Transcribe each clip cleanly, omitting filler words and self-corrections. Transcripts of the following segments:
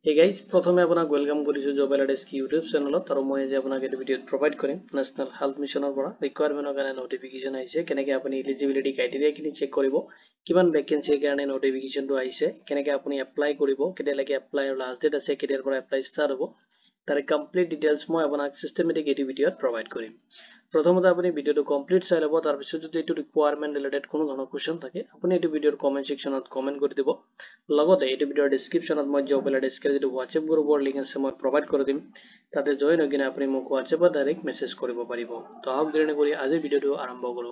Hey guys, প্ৰথমে আপোনাক welcome কৰিছো জব এলাইডেস্ক ইউটিউব চেনেলত আৰু মই আজি আপোনাক এটা ভিডিঅ প্ৰভাইড কৰিম নেশনাল হেল্থ মিছনৰ পৰা ৰিকুৱাৰমেন্টৰ কাৰণে নটিফিকেশন আহিছে কেনেকৈ আপুনি এলিজিবিলিটি ক্ৰাইটেৰিয়া কিনি চেক কৰিব কিমান ভ্যাকেন্সিৰ কাৰণে নটিফিকেশনটো আহিছে কেনেকৈ আপুনি এপ্লাই কৰিব কেতিয়ালৈকে এপ্লাইৰ লাষ্ট ডেট আছে কেতিয়াৰ পৰা এপ্লাই ষ্টাৰ্ট হ'ব তাৰে কমপ্লিট ডিটেইলছ মই আপোনাক সিস্টেমেটিক এই ভিডিঅত প্ৰভাইড কৰিম প্ৰথমতে আপুনি ভিডিঅটো কমপ্লিট চাই ল'ব তাৰ পিছত যদি এইটো ৰিকুৱাৰমেন্ট ৰিলেটেড কোনো ধৰণৰ কোৱেশ্চন থাকে আপুনি এইটো ভিডিঅৰ কমেন্ট সেকশনত কমেন্ট কৰি দিব লগতে এইটো ভিডিঅৰ ডেসক্ৰিপচনত মই জব এলাইডেস্কৰ যেটো WhatsApp গ্ৰুপৰ লিংক আছে মই প্ৰভাইড কৰি দিম তাতে জয়েন হৈ কিনে আপুনি মোক WhatsAppত ডাইৰেক্ট মেছেজ কৰিব পাৰিব তো আহক দেৰি নকৰি আজি ভিডিঅটো আৰম্ভ কৰো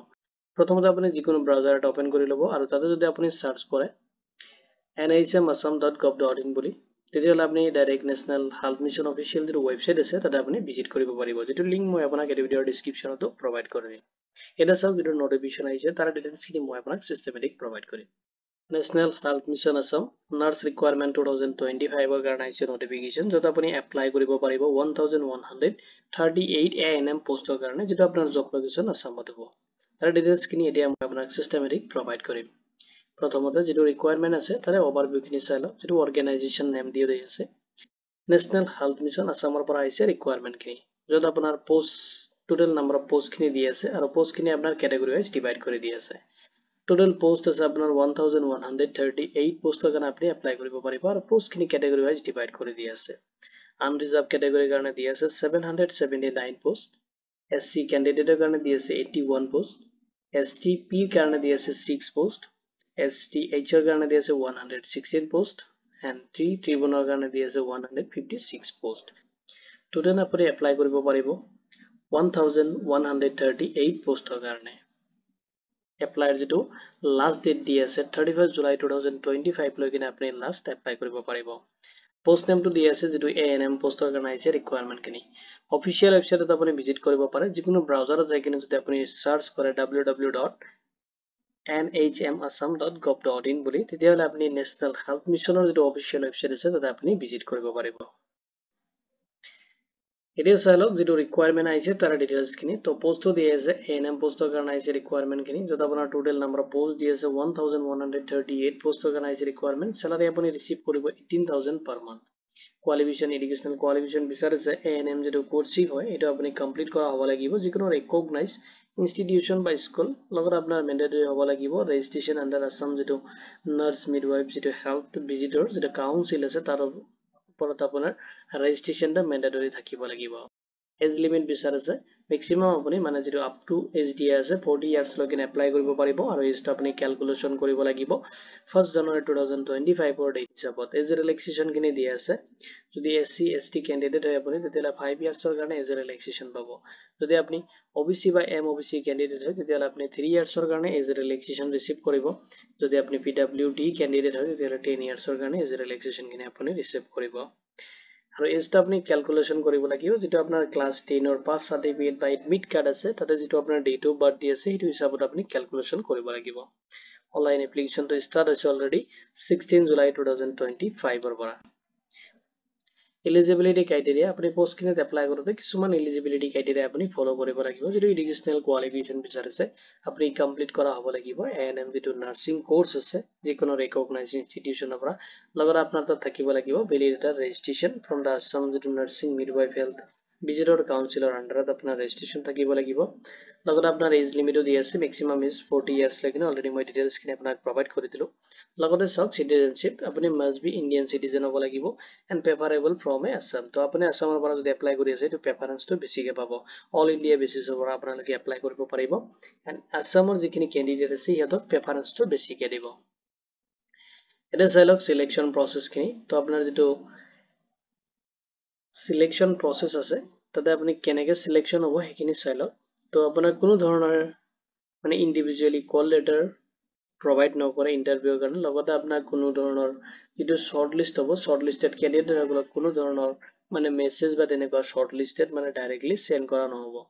প্ৰথমতে আপুনি যিকোনো ব্ৰাউজাৰ এটা ওপেন কৰি ল'ব আৰু তাতে যদি আপুনি সাৰ্চ কৰে nhmassam.gov.in বুলি তেতিয়াহ'লে আপুনি direct national health mission official যেটো ওয়েবসাইট আছে তাতে আপুনি ভিজিট কৰিব পাৰিব যেটো লিংক মই আপোনাক এই ভিডিঅৰ ডেসক্ৰিপচনতো প্ৰভাইড কৰি দিম এটা সব যেটো নটিফিকেশন আহিছে তাৰ ডিটেইলছখিনি মই আপোনাক সিস্টেমেটিক প্ৰভাইড কৰিম National Health Mission Assam Nurse Requirement 2025 ৰ কাৰণে আহিছে নটিফিকেশন যত আপুনি এপ্লাই কৰিব পাৰিব 1138 ANM পোষ্টৰ কাৰণে যেটো আপোনাৰ জব লোকেশন আসামত হ'ব তাৰ ডিটেইলছখিনি এতিয়া মই আপোনাক সিস্টেমেটিক প্ৰভাইড কৰিম প্ৰথমতে যেটো ৰিকুৱাৰমেন্ট আছে তাৰে ওভাৰভিউখিনি চাই লওক যেটো অৰ্গানাইজেচন নেম দি আছে নেশনাল হেল্থ মিছন আসামৰ পৰা আহিছে ৰিকুৱাৰমেন্টখিনি যত আপোনাৰ পোষ্ট টোটাল নাম্বাৰ অফ পোষ্টখিনি দি আছে আৰু পোষ্টখিনি আপোনাৰ ক্যাটাগৰি ওয়াইজ ডিভাইড কৰি দি আছে টোটাল পোষ্ট আছে আপোনাৰ 1138 পোষ্টৰ কাৰণে আপুনি এপ্লাই কৰিব পাৰিব আৰু পোষ্টখিনি ক্যাটাগৰি ওয়াইজ ডিভাইড কৰি দি আছে আনৰিজাৰ্ভ ক্যাটাগৰিৰ কাৰণে দি আছে 779 পোষ্ট SC ক্যান্ডিডেটৰ কাৰণে দি আছে 81 পোষ্ট STP কাৰণে দি আছে 6 পোষ্ট STH ৰ কাৰণে দি আছে 116 পোষ্ট and ট্ৰিবুনৰ কাৰণে দি আছে 156 পোষ্ট টোটাল আপুনি এপ্লাই কৰিব পাৰিব 1138 পোষ্টৰ কাৰণে এপ্লাইৰ যেটো লাষ্ট ডেট দি আছে 31 জুলাই 2025 লৈ কিনে আপুনি লাষ্ট এপ্লাই কৰিব পাৰিব পোষ্ট নেমটো দি আছে যেটো ANM পোষ্টৰ কাৰণে আহিছে ৰিকুৱাৰমেন্টখিনি অফিচিয়েল ওয়েবসাইটত আপুনি ভিজিট কৰিব পাৰে যিকোনো ব্ৰাউজাৰত যাই কিনে যদি আপুনি সাৰ্চ কৰে www.nhmassam.gov.in বুলি তেতিয়াহলে আপুনি নেশনাল হেল্থ মিছনৰ যেটো অফিচিয়েল ওয়েবসাইট আছে তাতে আপুনি ভিজিট কৰিব পাৰিব এতিয়া চাই লওক যেটো ৰিকুৱাৰমেন্ট আহিছে তাৰ ডিটেইলছখিনি তো পোষ্টটো দি আছে ANM পোষ্টৰ কাৰণে আহিছে ৰিকুৱাৰমেন্টখিনি যত আপোনাৰ টোটাল নাম্বাৰ অফ পোষ্ট দি আছে 1138 পোষ্টৰ কাৰণে আহিছে ৰিকুৱাৰমেন্ট স্যালাৰি আপুনি ৰিসিভ কৰিব 18000 per month qualification educational qualification বিচাৰিছে ANM যেটো কোৰ্সিং হয় এটা আপুনি কমপ্লিট কৰা হ'ব লাগিব যিকোনো ৰিকগনাইজ ইনষ্টিটিউশন বা স্কুল লগত আপোনাৰ মেন্ডেটৰি হ'ব লাগিব ৰেজিষ্ট্ৰেচন আন্ডাৰ আসাম যেটো নাৰ্স মিডৱাইফ যেটো হেল্থ ভিজিটৰ যেটো কাউন্সিল আছে তাৰ ওপৰত আপোনাৰ ৰেজিষ্ট্ৰেচনটা মেন্ডেটৰি থাকিব লাগিব এজ লিমিট বিচাৰিছে ম্যাক্সিমাম আপুনি মানে যেটো আপ টু এজ দিয়া আছে 40 ইয়াৰ্স লৈকে এপ্লাই কৰিব পাৰিব আৰু এজটো আপুনি ক্যালকুলেশন কৰিব লাগিব 1 জানুৱাৰী 2025 ৰ ডেট হিচাপত এজ ৰিলেক্সেশন কিনে দিয়া আছে যদি SC ST ক্যান্ডিডেট হয় আপুনি তেতিয়ালে 5 ইয়াৰ্সৰ কাৰণে এজ ৰিলেক্সেশন পাব যদি আপুনি OBC বা MOBC ক্যান্ডিডেট হয় তেতিয়ালে আপুনি 3 ইয়াৰ্সৰ কাৰণে এজ ৰিলেক্সেশন ৰিসিভ কৰিব যদি আপুনি PWD ক্যান্ডিডেট হয় তেতিয়ালে 10 ইয়াৰ্সৰ কাৰণে এজ ৰিলেক্সেশন কিনে আপুনি ৰিসিভ কৰিব আৰু এজটা আপুনি ক্যালকুলেশন কৰিব লাগিব যেটো আপোনাৰ ক্লাস 10 ৰ পাস সাৰ্টিফিকেট বা এডমিট কাৰ্ড আছে তাতে যেটো আপোনাৰ ডেট অফ বাৰ্থ দি আছে সেইটো হিচাপত আপুনি ক্যালকুলেশন কৰিব লাগিব অনলাইন এপ্লিকেশনটো স্টাৰ্ট হৈছে অলৰেডি 16 জুলাই 2025 ৰ পৰা এলিজিবিলিটি ক্ৰাইটেৰিয়া আপুনি পোষ্টখিনিত এপ্লাই কৰোতে কিছুমান এলিজিবিলিটি ক্ৰাইটেৰিয়া আপুনি ফলো কৰিব লাগিব যেটো এডুকেশনাল কোৱালিফিকেশন বিচাৰিছে আপুনি কমপ্লিট কৰা হ'ব লাগিব ANM যেটো নাৰ্সিং কোৰ্স আছে যিকোনো ৰিকগনাইজ ইনষ্টিটিউশনৰ পৰা লগত আপোনাৰ তাত থাকিব লাগিব ভেলিড ৰেজিষ্ট্ৰেচন ফ্ৰম দা আসাম যেটো নাৰ্সিং মিডৱাইফ হেল্থ ভিজিটৰ কাউন্সিলৰ আন্ডাৰত আপোনাৰ ৰেজিষ্ট্ৰেচন থাকিব লাগিব লগত আপোনাৰ এজ লিমিটও দি আছে ম্যাক্সিমাম এজ 40 ইয়াৰ্স লৈকে অলৰেডি মই ডিটেইলছখিনি আপোনাক প্ৰভাইড কৰি দিলো লগতে সব সিটিজেনশিপ আপুনি মাস্ট বি ইণ্ডিয়ান সিটিজেন হ'ব লাগিব এন্ড প্ৰেফাৰেবল ফ্ৰম আসাম তো আপুনি আসামৰ পৰা যদি এপ্লাই কৰি আছে তো প্ৰেফাৰেন্সটো বেছিকে পাব অল ইণ্ডিয়া বেচিছৰ পৰা আপোনালোকে এপ্লাই কৰিব পাৰিব এন্ড আসামৰ যিখিনি ক্যান্ডিডেট আছে ইহঁতক প্ৰেফাৰেন্সটো বেছিকে দিব এটা চাই লওক সিলেকশন প্ৰসেসখিনি তো আপোনাৰ যেটো সিলেকশন প্ৰসেস আছে তাতে আপুনি কেনেকে সিলেকশন হ'ব হেখিনি চাই লওক তো আপোনাৰ কোনো ধৰণৰ মানে ইন্ডিভিজুয়ালি কল লেটাৰ প্ৰভাইড নকৰে ইন্টাৰভিউৰ কাৰণে লগতে আপোনাৰ কোনো ধৰণৰ যেটো শৰ্ট লিষ্ট হ'ব শৰ্ট লিষ্টেড ক্যান্ডিডেট সকলক কোনো ধৰণৰ মানে মেসেজ বা তেনেকুৱা শৰ্ট লিষ্টেড মানে ডাইৰেক্টলি সেন্ড কৰা নহব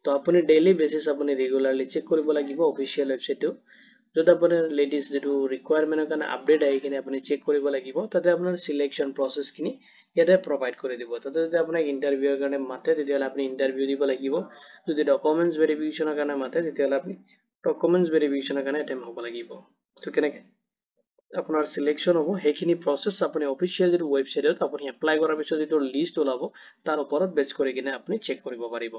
তো আপুনি ডেইলি বেসিস আপুনি ৰেগুলাৰলি চেক কৰিব লাগিব অফিচিয়েল ওয়েবসাইটটো যত আপোনাৰ লেটেষ্ট যেটো ৰিকুৱাৰমেন্টৰ কাৰণে আপডেট আহি কিনে আপুনি চেক কৰিব লাগিব তাতে আপোনাৰ সিলেকশন প্ৰসেসখিনি ইয়াতে প্ৰভাইড কৰি দিব তাতে যদি আপোনাক ইন্টাৰভিউৰ কাৰণে মাতে তেতিয়ালে আপুনি ইন্টাৰভিউ দিব লাগিব যদি ডকুমেন্টস ভেৰিফিকেশনৰ কাৰণে মাতে তেতিয়ালে আপুনি ডকুমেন্টস ভেৰিফিকেশনৰ কাৰণে এটেম্প হ'ব লাগিব তো কেনেকে আপোনাৰ সিলেকশন হ'ব হেখিনি প্ৰসেস আপুনি অফিচিয়েল যেটো ওয়েবসাইটত আপুনি এপ্লাই কৰাৰ পিছত যেটো লিষ্ট ওলাব তাৰ ওপৰত বেচ কৰি কিনে আপুনি চেক কৰিব পাৰিব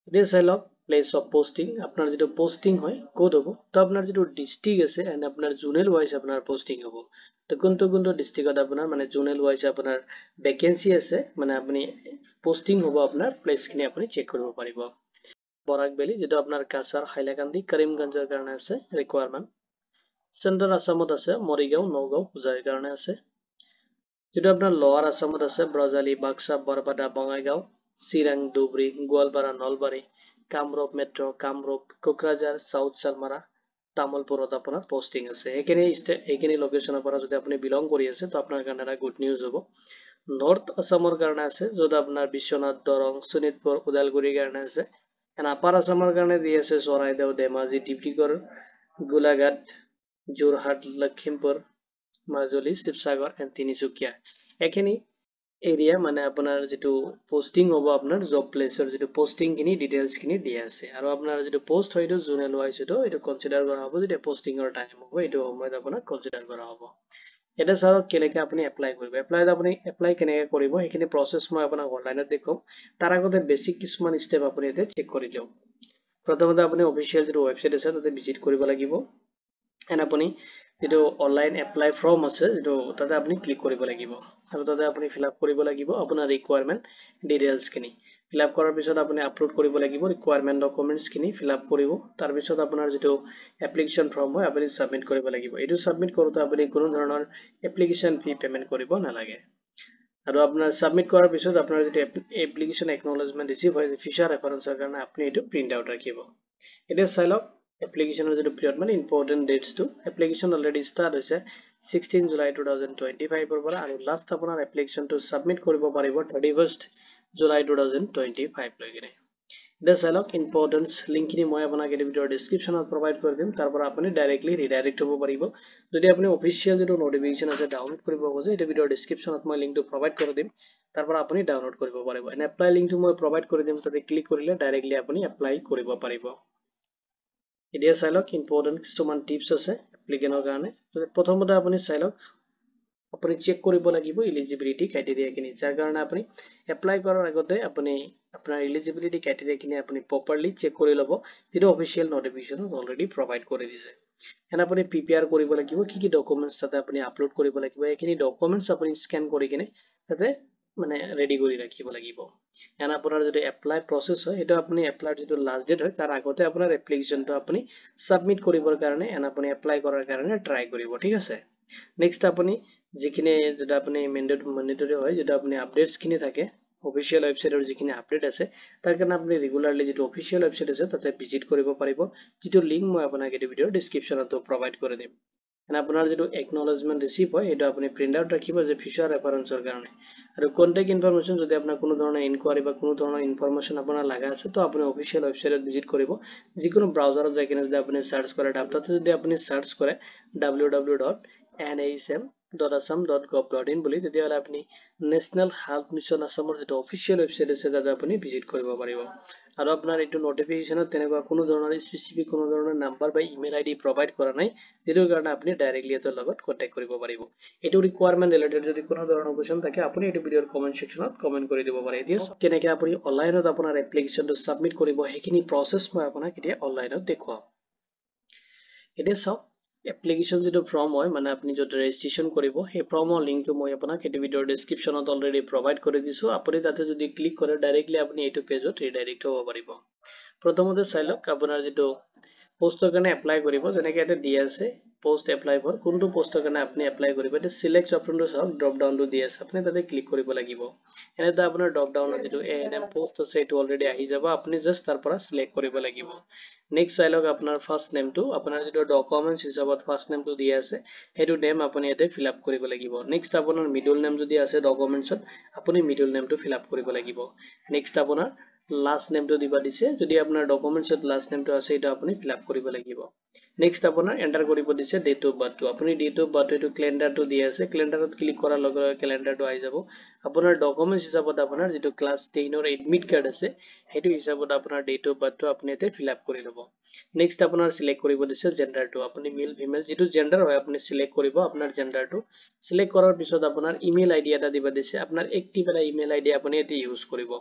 এতিয়া চাই লওক প্লেস অফ পোস্টিং আপোনাৰ যেটো পোস্টিং হয় কোড হ'ব তো আপোনাৰ যেটো ডিস্ট্ৰিক্ট আছে এন্ড আপোনাৰ জোনেল ওয়াইজ আপোনাৰ পোস্টিং হ'ব তো কোনটো ডিস্ট্ৰিক্টত আপোনাৰ মানে জোনেল ওয়াইজ আপোনাৰ ভ্যাকেন্সি আছে মানে আপুনি পোস্টিং হ'ব আপোনাৰ প্লেসখিনি আপুনি চেক কৰিব পাৰিব বৰাক ভেলি যেটো আপোনাৰ কাছাৰ হাইলাকান্দি কৰিমগঞ্জৰ কাৰণে আছে ৰিকোয়াৰমেন্ট সেন্ট্ৰাল আসামত আছে মৰিগাঁও নগাঁও পূজাৰ কাৰণে আছে যেটো আপোনাৰ লোৱাৰ আসামত আছে ব্ৰজালি বাক্সা বৰপেটা বঙাইগাঁও চিৰাং ধুবৰী গোৱালপাৰা নলবাৰী কামৰূপ মেট্ৰ কামৰূপ কোকৰাঝাৰ সাউথ চালমাৰা তামলপুৰত আপোনাৰ পোস্টিং আছে এইখিনি লোকেশনৰ পৰা যদি আপুনি বিলং কৰি আছে তো আপোনাৰ কাৰণে এটা গুড নিউজ হ'ব নৰ্থ আসামৰ কাৰণে আছে যত আপোনাৰ বিশ্বনাথ দৰং শোণিতপুৰ ওদালগুৰিৰ কাৰণে আছে এণ্ড আপাৰ আসামৰ কাৰণে দি আছে চৰাইদেউ ধেমাজি ডিব্ৰুগড় গোলাঘাট যোৰহাট লখিমপুৰ মাজুলী শিৱসাগৰ এণ্ড তিনিচুকীয়া এখিনি এৰিয়া মানে আপোনাৰ যেটো পোস্টিং হ'ব আপোনাৰ জব প্লেসৰ যেটো পোস্টিং খিনি ডিটেইলছ খিনি দিয়া আছে আৰু আপোনাৰ যেটো পোষ্ট হয়তো জোনেল ওয়াইজ এটো কনসিডাৰ কৰা হ'ব যেতিয়া পোস্টিংৰ টাইম হ'ব এটো সময়ত আপোনাক কনসিডাৰ কৰা হ'ব এটা চাওক কেনেকৈ আপুনি এপ্লাই কৰিব এপ্লাই কেনেকৈ কৰিব এইখিনি প্ৰসেস মই আপোনাক অনলাইনত দেখুৱাম তাৰ আগতে বেসিক কিছুমান স্টেপ আপুনি এতে চেক কৰি দিয়ক প্ৰথমতে আপুনি অফিচিয়েল যেটো ওয়েবসাইট আছে তাতে ভিজিট কৰিব লাগিব এন্ড আপুনি যেটো অনলাইন এপ্লাই ফৰ্ম আছে যেটো তাতে আপুনি ক্লিক কৰিব লাগিব আৰু তাতে আপুনি ফিল আপ কৰিব লাগিব আপোনাৰ ৰিকোয়াৰমেন্ট ডিটেইলছ খিনি ফিল আপ কৰাৰ পিছত আপুনি আপলোড কৰিব লাগিব ৰিকোয়াৰমেন্ট ডকুমেন্টছ খিনি ফিল আপ কৰিব তাৰ পিছত আপোনাৰ যেটো এপ্লিকেশন ফৰ্ম হয় আপুনি সাবমিট কৰিব লাগিব এটো সাবমিট কৰোতে আপুনি কোনো ধৰণৰ এপ্লিকেশন ফি পেমেন্ট কৰিব নালাগে আৰু আপোনাৰ সাবমিট কৰাৰ পিছত আপোনাৰ যেটো এপ্লিকেশন একনলেজমেন্ট ৰিসিভ হয় ফিচাৰ ৰেফাৰেন্সৰ কাৰণে আপুনি এটো প্ৰিন্ট আউট ৰাখিব এটা চাই লওক এপ্লিকেশনৰ যেটো পিৰিয়ড মানে important dates to application already start হৈছে 16 জুলাই 2025 ৰ পৰা আৰু লাষ্ট আপোনাৰ এপ্লিকেশনটো সাবমিট কৰিব পাৰিব 31 জুলাই 2025 লৈকে এটা চাই লওক ইম্পৰ্টেন্স লিংকখিনি মই আপোনাক এই ভিডিওৰ ডেসক্ৰিপচনত প্ৰভাইড কৰি দিম তাৰ পৰা আপুনি ডাইৰেক্টলি ৰিডাইৰেক্ট হ'ব পাৰিব যদি আপুনি অফিচিয়েল যেটো নোটিফিকেশন আছে ডাউনলোড কৰিব খোজে এই ভিডিওৰ ডেসক্ৰিপচনত মই লিংকটো প্ৰভাইড কৰি দিম তাৰ পৰা আপুনি ডাউনলোড কৰিব পাৰিব এণ্ড এপ্লাই লিংকটো মই প্ৰভাইড কৰি দিম তাতে ক্লিক কৰিলে ডাইৰেক্টলি আপুনি এপ্লাই কৰিব পাৰিব এতিয়া চাই লওক ইম্পৰ্টেন্ট কিছুমান টিপস আছে এপ্লিকেন্টৰ কাৰণে প্ৰথমতে আপুনি চাই লওক আপুনি চেক কৰিব লাগিব এলিজিবিলিটি ক্ৰাইটেৰিয়া খিনি যাৰ কাৰণে আপুনি এপ্লাই কৰাৰ আগতে আপুনি আপোনাৰ এলিজিবিলিটি ক্ৰাইটেৰিয়া খিনি আপুনি প্ৰপাৰলি চেক কৰি ল'ব যেটো অফিচিয়েল নোটিফিকেশন অলৰেডি প্ৰভাইড কৰি দিছে এন্ড আপুনি প্ৰিপেয়াৰ কৰিব লাগিব কি ডকুমেন্টছ তাতে আপুনি আপলোড কৰিব লাগিব এইখিনি ডকুমেন্টছ আপুনি স্ক্যান কৰি কিনে তাতে মানে ৰেডি কৰি ৰাখিব লাগিব এন্ড আপোনাৰ যদি এপ্লাই প্ৰসেস হয় এটা আপুনি এপ্লাই যেটো লাষ্ট ডেট হয় তাৰ আগতে আপোনাৰ এপ্লিকেশনটো আপুনি সাবমিট কৰিবৰ কাৰণে এন্ড আপুনি এপ্লাই কৰাৰ কাৰণে ট্ৰাই কৰিব ঠিক আছে নেক্সট আপুনি যিখিনি যেটা আপুনি মেন্ডেটৰি হয় যেটা আপুনি আপডেটস খিনি থাকে অফিচিয়েল ওয়েবসাইটৰ যিখিনি আপডেট আছে তাৰ কাৰণে আপুনি ৰেগুলাৰলি যেটো অফিচিয়েল ওয়েবসাইট আছে তাতে ভিজিট কৰিব পাৰিব যেটো লিংক মই আপোনাক এই ভিডিওৰ ডেসক্ৰিপচনত প্ৰভাইড কৰি দিম এন্ড আপোনাৰ যেটো একনলেজমেন্ট ৰিসিভ হয় এটা আপুনি প্ৰিন্ট আউট ৰাখিব যে ফিচাৰ ৰেফাৰেন্সৰ কাৰণে আৰু কন্টাক্ট ইনফৰমেশন যদি আপোনাৰ কোনো ধৰণৰ ইনকুৱাৰি বা কোনো ধৰণৰ ইনফৰমেশন আপোনাৰ লাগা আছে তো আপুনি অফিচিয়েল ওয়েবসাইটত ভিজিট কৰিব যিকোনো ব্ৰাউজাৰত যাই কিনে যদি আপুনি সাৰ্চ কৰে তাতে যদি আপুনি সাৰ্চ কৰে www.nasm.assam.gov.in বুলি তেতিয়াহলে আপুনি নেশনাল হেল্থ মিছন আসামৰ যেটো অফিচিয়েল ওয়েবসাইট আছে তাতে আপুনি ভিজিট কৰিব পাৰিব আৰু আপোনাৰ এটো নোটিফিকেশনত তেনেকুৱা কোনো ধৰণৰ স্পেসিফিক কোনো ধৰণৰ নাম্বাৰ বা ইমেইল আইডি প্ৰভাইড কৰা নাই যেটোৰ কাৰণে আপুনি ডাইৰেক্টলি এতৰ লগত কন্টাক্ট কৰিব পাৰিব এটো ৰিকোয়াৰমেন্ট ৰিলেটেড যদি কোনো ধৰণৰ কোৱেশ্চন থাকে আপুনি এটো ভিডিওৰ কমেন্ট সেকশনত কমেন্ট কৰি দিব পাৰে এতিয়া কেনেকৈ আপুনি অনলাইনত আপোনাৰ এপ্লিকেশনটো সাবমিট কৰিব হেখিনি প্ৰসেস মই আপোনাক এতিয়া অনলাইনত দেখুৱাম এতিয়া চাওক এপ্লিকেশন যেটো ফৰ্ম হয় মানে আপুনি যত ৰেজিষ্ট্ৰেচন কৰিব সেই ফৰ্মৰ লিংকটো মই আপোনাক এই ভিডিওৰ ডেসক্ৰিপচনত অলৰেডি প্ৰভাইড কৰি দিছো আপুনি তাতে যদি ক্লিক কৰে ডাইৰেক্টলি আপুনি এইটো পেজত ৰিডাইৰেক্ট হ'ব পাৰিব প্ৰথমতে চাই লওক আপোনাৰ যেটো পোষ্টৰ কাৰণে এপ্লাই কৰিব যেনেকৈ এটা দি আছে পোষ্ট এপ্লাই ফৰ কোনটো পোষ্টৰ কাৰণে আপুনি এপ্লাই কৰিব এটা সিলেক্ট অপশনটো চাওক ড্ৰপ ডাউনটো দি আছে আপুনি তাতে ক্লিক কৰিব লাগিব এনেটা আপোনাৰ ড্ৰপ ডাউনত যেটো এএনএম পোষ্ট আছে এটো অলৰেডি আহি যাব আপুনি জাস্ট তাৰ পৰা সিলেক্ট কৰিব লাগিব নেক্সট চাই লওক আপোনাৰ ফাৰ্স্ট নেমটো আপোনাৰ যেটো ডকুমেন্টছ হিচাপত ফাৰ্স্ট নেমটো দি আছে হেতু নেম আপুনি এতে ফিল আপ কৰিব লাগিব নেক্সট আপোনাৰ মিডল নেম যদি আছে ডকুমেন্টছত আপুনি মিডল নেমটো ফিল আপ কৰিব লাগিব নেক্সট আপোনাৰ লাষ্ট নেমটো দিবা দিছে যদি আপোনাৰ ডকুমেন্টছত লাষ্ট নেমটো আছে এটা আপুনি ফিল আপ কৰিব লাগিব নেক্সট আপোনাৰ এন্টাৰ কৰিব দিছে ডেট অফ বাৰ্থটো আপুনি ডেট অফ বাৰ্থ এটো ক্যালেন্ডাৰটো দি আছে ক্যালেন্ডাৰত ক্লিক কৰাৰ লগে লগে ক্যালেন্ডাৰটো আহি যাব আপোনাৰ ডকুমেন্টছ হিচাপত আপোনাৰ যেটো ক্লাছ 10 ৰ এডমিট কাৰ্ড আছে হেতু হিচাপত আপোনাৰ ডেট অফ বাৰ্থটো আপুনি এতে ফিল আপ কৰি লব নেক্সট আপোনাৰ সিলেক্ট কৰিব দিছে জেন্ডাৰটো আপুনি মেল ফিমেল যেটো জেন্ডাৰ হয় আপুনি সিলেক্ট কৰিব আপোনাৰ জেন্ডাৰটো সিলেক্ট কৰাৰ পিছত আপোনাৰ ইমেইল আইডি এটা দিবা দিছে আপোনাৰ এক্টিভ এটা ইমেইল আইডি আপুনি এতে ইউজ কৰিব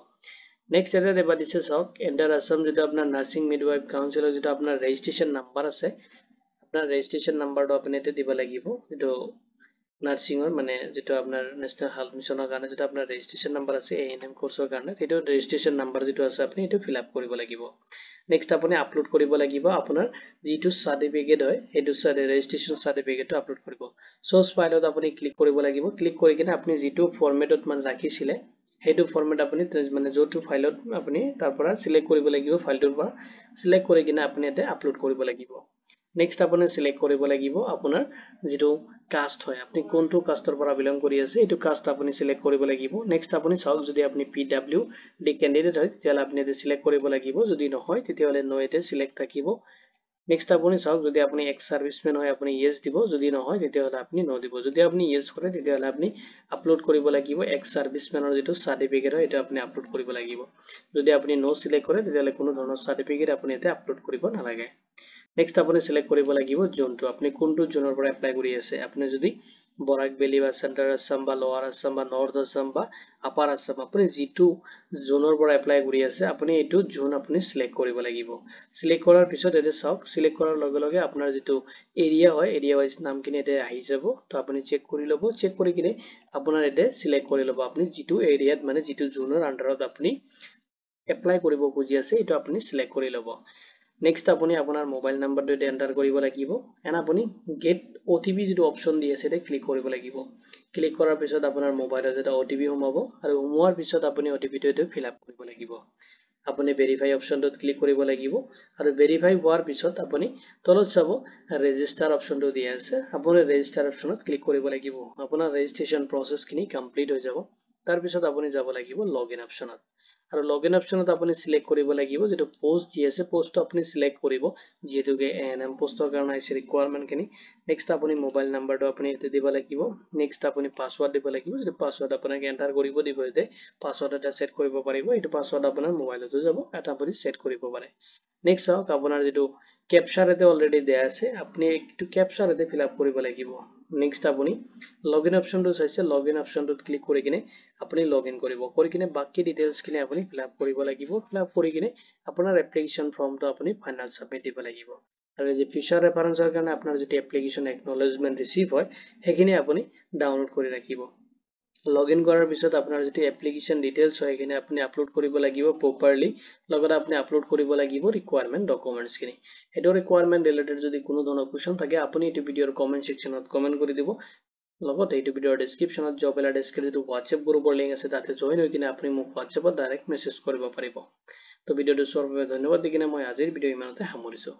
নেক্সট এটা দেবা দিছে সক এন্টাৰ আসাম যেটো আপোনাৰ নাৰ্সিং মিডওয়াইফ কাউন্সিলৰ যেটো আপোনাৰ ৰেজিষ্ট্ৰেচন নাম্বাৰ আছে আপোনাৰ ৰেজিষ্ট্ৰেচন নাম্বাৰটো আপুনি এতে দিব লাগিব যেটো নাৰ্সিংৰ মানে যেটো আপোনাৰ নেশনাল হেলথ মিশনৰ কাৰণে যেটো আপোনাৰ ৰেজিষ্ট্ৰেচন নাম্বাৰ আছে এএনএম কোৰ্সৰ কাৰণে সেইটো ৰেজিষ্ট্ৰেচন নাম্বাৰ যেটো আছে আপুনি এটো ফিল আপ কৰিব লাগিব নেক্সট আপুনি আপলোড কৰিব লাগিব আপোনাৰ যেটো সাৰ্টিফিকেট হয় সেইটো ৰেজিষ্ট্ৰেচন সাৰ্টিফিকেটটো আপলোড কৰিব সোৰ্স ফাইলত আপুনি ক্লিক কৰিব লাগিব ক্লিক কৰি কিনে আপুনি যেটো ফৰমেটত মান ৰাখিছিলে হেতু ফৰমেট আপুনি মানে যোটো ফাইলত আপুনি তাৰ পৰা সিলেক্ট কৰিব লাগিব ফাইলটোৰ পৰা সিলেক্ট কৰি কিনে আপুনি এতে আপলোড কৰিব লাগিব নেক্সট আপুনি সিলেক্ট কৰিব লাগিব আপোনাৰ যেটো কাষ্ট হয় আপুনি কোনটো কাষ্টৰ পৰা বিলং কৰি আছে এটো কাষ্ট আপুনি সিলেক্ট কৰিব লাগিব নেক্সট আপুনি চাওক যদি আপুনি পিডব্লিউ ডি ক্যান্ডিডেট হয় তেতিয়ালে আপুনি এতে সিলেক্ট কৰিব লাগিব যদি নহয় তেতিয়ালে নো এতে সিলেক্ট থাকিব নেক্সট আপুনি চাওক যদি আপুনি এক্স সার্ভিসম্যান হয় আপুনি ইয়েস দিব যদি নহয় তেতিয়ালে আপুনি নো দিব যদি আপুনি ইয়েস কৰে তেতিয়ালে আপুনি আপলোড কৰিব লাগিব এক্স সাৰ্ভিসম্যানৰ যেটো সাৰ্টিফিকেট হয় এটা আপুনি আপলোড কৰিব লাগিব যদি আপুনি নো সিলেক্ট কৰে তেতিয়ালে কোনো ধৰণৰ সাৰ্টিফিকেট আপুনি এতে আপলোড কৰিব নালাগে নেক্সট আপুনি সিলেক্ট কৰিব লাগিব জোনটো আপুনি কোনটো জোনৰ পৰা এপ্লাই কৰি আছে আপুনি যদি বৰাক ভেলি বা সেন্ট্ৰাল আসাম বা লোৱাৰ আসাম বা নৰ্থ আসাম বা আপাৰ আসাম আপুনি যেটো জোনৰ পৰা এপ্লাই কৰি আছে আপুনি এটো জোন আপুনি সিলেক্ট কৰিব লাগিব সিলেক্ট কৰাৰ পিছত এতে চাওক সিলেক্ট কৰাৰ লগে লগে আপোনাৰ যেটো এৰিয়া হয় এৰিয়া ওয়াইজ নামখিনি এতে আহি যাব তো আপুনি চেক কৰি লব চেক কৰি কিনে আপোনাৰ এতে সিলেক্ট কৰি লব আপুনি যেটো এৰিয়াত মানে যেটো জোনৰ আন্ডাৰত আপুনি এপ্লাই কৰিব খুজি আছে এটো আপুনি সিলেক্ট কৰি লব নেক্সট আপুনি আপোনাৰ মোবাইল নাম্বাৰটো এতে এন্টাৰ কৰিব লাগিব এন আপুনি গেট ওটিপি যেটো অপচন দি আছে এতে ক্লিক কৰিব লাগিব ক্লিক কৰাৰ পিছত আপোনাৰ মোবাইলত এটা ওটিপি সোমাব আৰু সোমোৱাৰ পিছত আপুনি ওটিপিটো এতে ফিল আপ কৰিব লাগিব আপুনি ভেৰিফাই অপচনটোত ক্লিক কৰিব লাগিব আৰু ভেৰিফাই হোৱাৰ পিছত আপুনি তলত চাব ৰেজিষ্টাৰ অপচনটো দিয়া আছে আপুনি ৰেজিষ্টাৰ অপচনত ক্লিক কৰিব লাগিব আপোনাৰ ৰেজিষ্ট্ৰেচন প্ৰসেসখিনি কমপ্লিট হৈ যাব তাৰ পিছত আপুনি যাব লাগিব লগইন অপচনত আৰু লগইন অপচনত আপুনি সিলেক্ট কৰিব লাগিব যেটো পোষ্ট দি আছে পোষ্টটো আপুনি সিলেক্ট কৰিব যেটোকে এএনএম পোষ্টৰ কাৰণে আছে ৰিকোয়াৰমেন্ট খিনি নেক্সট আপুনি মোবাইল নাম্বাৰটো আপুনি এতে দিব লাগিব নেক্সট আপুনি পাসওয়াৰ্ড দিব লাগিব যেটো পাসওয়াৰ্ড আপোনাক এন্টাৰ কৰিব দিব এতে পাসওয়াৰ্ড এটা সেট কৰিব পাৰিব এটো পাসওয়াৰ্ড আপোনাৰ মোবাইলতো যাব এটা আপুনি সেট কৰিব পাৰে নেক্সট চাওক আপোনাৰ যেটো ক্যাপচাৰ এতে অলৰেডি দিয়া আছে আপুনি একটু ক্যাপচাৰ এতে ফিল আপ কৰিব লাগিব নেক্সট আপুনি লগইন অপচনটো চাইছে লগইন অপচনটোত ক্লিক কৰি কিনে আপুনি লগইন কৰিব কৰি কিনে বাকি ডিটেইলছ খিনি আপুনি ফিল আপ কৰিব লাগিব ফিল আপ কৰি কিনে আপোনাৰ এপ্লিকেশন ফৰ্মটো আপুনি ফাইনাল সাবমিট দিব লাগিব আৰু যে ফিউচাৰ ৰেফাৰেন্সৰ কাৰণে আপোনাৰ যেটো এপ্লিকেশন একনলেজমেন্ট ৰিসিভ হয় হেখিনি আপুনি ডাউনলোড কৰি ৰাখিব লগইন কৰাৰ পিছত আপোনাৰ যেটো এপ্লিকেশন ডিটেইলছ হয় হেখিনি আপুনি আপলোড কৰিব লাগিব প্ৰপাৰলি লগতে আপুনি আপলোড কৰিব লাগিব ৰিকোয়াৰমেন্ট ডকুমেন্টছ খিনি হেটো ৰিকোয়াৰমেন্ট ৰিলেটেড যদি কোনো ধৰণৰ কোৱেশ্চন থাকে আপুনি এটো ভিডিওৰ কমেন্ট সেকশনত কমেন্ট কৰি দিব লগতে এই ভিডিওৰ ডেসক্ৰিপশনত জব এলাৰ্ট ডেসক্ৰিপটো WhatsApp গ্ৰুপৰ লিংক আছে তাতে জয়েন হৈ কিনে আপুনি মোক WhatsAppত ডাইৰেক্ট মেছেজ কৰিব পাৰিব তো ভিডিওটো চোৱাৰ বাবে ধন্যবাদ দি কিনে মই আজিৰ ভিডিও ইমানতে সামৰিছো